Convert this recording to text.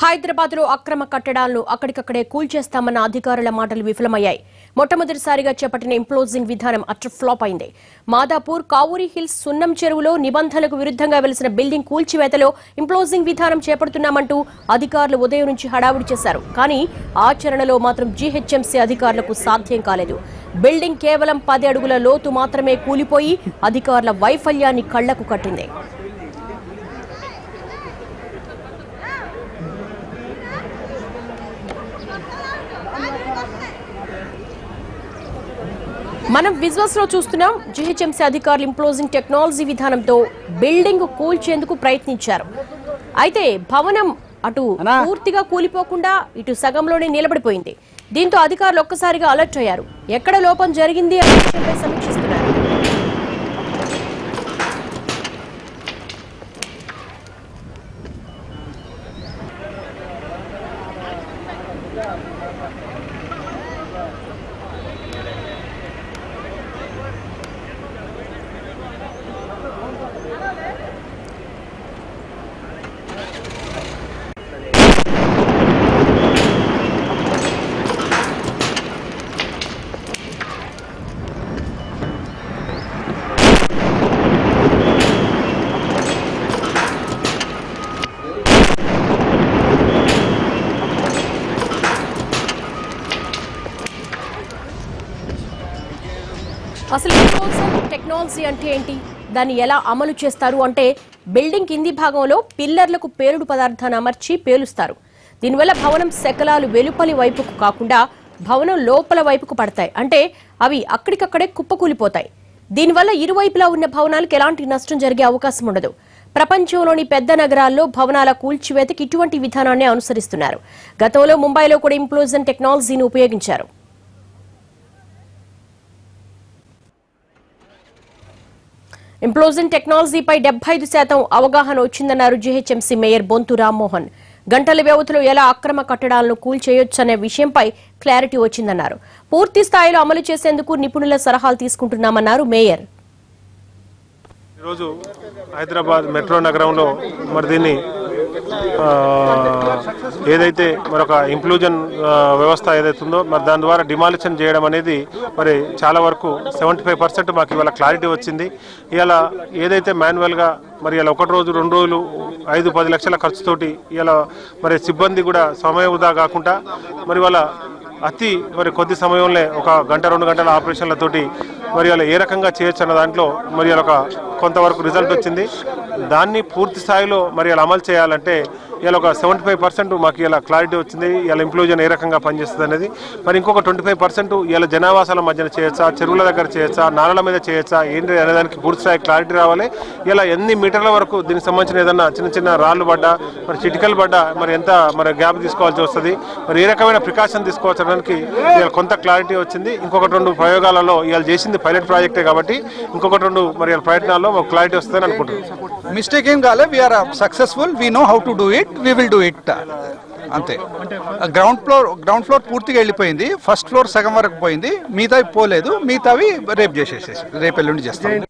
హైదరాబాద్లో అక్రమ కట్టడాలను అక్కడికక్కడే కూల్చేస్తామన్న అధికారుల మాటలు విఫలమయ్యాయి. మొట్టమొదటిసారిగా చేపట్టిన ఇంప్లోజింగ్ విధానం అటర్ ఫ్లాప్ అయింది. మాదాపూర్, కావూరి హిల్స్, సున్నం చెరువులో నిబంధనలకు విరుద్ధంగా వెలిసిన బిల్డింగ్ కూల్చివేతలో ఇంప్లోజింగ్ విధానం చేపడుతున్నామంటూ అధికారులు ఉదయం నుంచి హడావుడి చేశారు. కానీ ఆచరణలో మాత్రం జీహెచ్ఎంసీ అధికారులకు సాధ్యం కాలేదు. బిల్డింగ్ కేవలం 10 అడుగుల లోతు మాత్రమే కూలిపోయి అధికారుల వైఫల్యాన్ని కళ్లకు కట్టింది. మనం విజువల్స్ లో చూస్తున్నాం. జీహెచ్ఎంసీ అధికారులు ఇంప్లోజింగ్ టెక్నాలజీ విధానంతో బిల్డింగ్ కూల్చేందుకు ప్రయత్నించారు. అయితే భవనం అటు పూర్తిగా కూలిపోకుండా ఇటు సగంలోనే నిలబడిపోయింది. దీంతో అధికారులు ఒక్కసారిగా అలర్ట్ అయ్యారు. ఎక్కడ లోపం జరిగింది అనే విషయంపై సమీక్షిస్తున్నారు. అసలు ఇంప్లోజింగ్ టెక్నాలజీ అంటే ఏంటి, దాన్ని ఎలా అమలు చేస్తారు అంటే బిల్డింగ్ కింది భాగంలో పిల్లర్లకు పేలుడు పదార్థాన్ని అమర్చి పేలుస్తారు. దీనివల్ల భవనం శకలాలు వెలుపలి వైపుకు కాకుండా భవనం లోపల వైపుకు పడతాయి. అంటే అవి అక్కడికక్కడే కుప్పకూలిపోతాయి. దీనివల్ల ఇరువైపులా ఉన్న భవనాలకు ఎలాంటి నష్టం జరిగే అవకాశం ఉండదు. ప్రపంచంలోని పెద్ద నగరాల్లో భవనాల కూల్చివేతకి ఇటువంటి విధానాన్ని అనుసరిస్తున్నారు. గతంలో ముంబైలో కూడా ఇంప్లోజింగ్ టెక్నాలజీని ఉపయోగించారు. ఇంప్లోజింగ్ టెక్నాలజీపై 75% అవగాహన వచ్చిందన్నారు జీహెచ్ఎంసీ మేయర్ బొంతు రామ్మోహన్. గంటల వ్యవధిలో ఎలా అక్రమ కట్టడాలను కూల్చేయొచ్చనే విషయంపై క్లారిటీ వచ్చిందన్నారు. పూర్తి స్థాయిలో అమలు చేసేందుకు నిపుణుల సలహాలు తీసుకుంటున్నామన్నారు మేయర్. ఈరోజు హైదరాబాద్ మెట్రో నగరంలో మరి దీన్ని ఏదైతే మరొక ఇంప్లూజన్ వ్యవస్థ ఏదైతుందో మరి దాని ద్వారా డిమాలిషన్ చేయడం అనేది మరి చాలా వరకు 75% మాకు ఇవాళ క్లారిటీ వచ్చింది. ఇవాళ ఏదైతే మాన్యువల్గా మరి ఇలా 1 రోజు 2 రోజులు 5-10 లక్షల ఖర్చుతోటి ఇలా మరి సిబ్బంది కూడా సమయం వృధా కాకుండా మరి వాళ్ళ మరి కొద్ది సమయంలో 1 గంట 2 గంటల ఆపరేషన్లతోటి మరి అలా ఏ రకంగా చేయొచ్చు అన్న దాంట్లో మరి అలా కొంతవరకు రిజల్ట్ వచ్చింది. దాన్ని పూర్తి స్థాయిలో మరి అలా అమలు చేయాలంటే ఇలా 75% మాకు ఇలా క్లారిటీ వచ్చింది. ఇలా ఇంప్లూజన్ ఏ రకంగా పనిచేస్తుంది అనేది. మరి ఇంకొక 25% ఇలా జనావాసాల మధ్యన చేయొచ్చా, చెరువుల దగ్గర చేయొచ్చా, నాలల మీద చేయొచ్చా ఏంటి అనేదానికి పూర్తి స్థాయి క్లారిటీ రావాలి. ఇలా ఎన్ని మీటర్ల వరకు దీనికి సంబంధించిన ఏదన్నా చిన్న చిన్న రాళ్ళు పడ్డా మరి చిటికలు పడ్డా మరి ఎంత మరి గ్యాప్ తీసుకోవాల్సి వస్తుంది, మరి ఏ రకమైన ప్రికాషన్ తీసుకోవచ్చడానికి ఇలా కొంత క్లారిటీ వచ్చింది. ఇంకొక 2 ప్రయోగాలలో ఇవాళ చేసింది పైలట్ ప్రాజెక్టే కాబట్టి ఇంకొక 2 మరి ప్రయత్నాల్లో మాకు క్లారిటీ వస్తుందని అనుకుంటున్నాం. మిస్టేక్ ఏం కాలే, we are successful, we know how to do it, we will do it అంతే. గ్రౌండ్ ఫ్లోర్ పూర్తిగా వెళ్ళిపోయింది, ఫస్ట్ ఫ్లోర్ సగం వరకు పోయింది, మిగతావి పోలేదు, మిగతావి రేపు ఎల్లుండి చేస్తాం.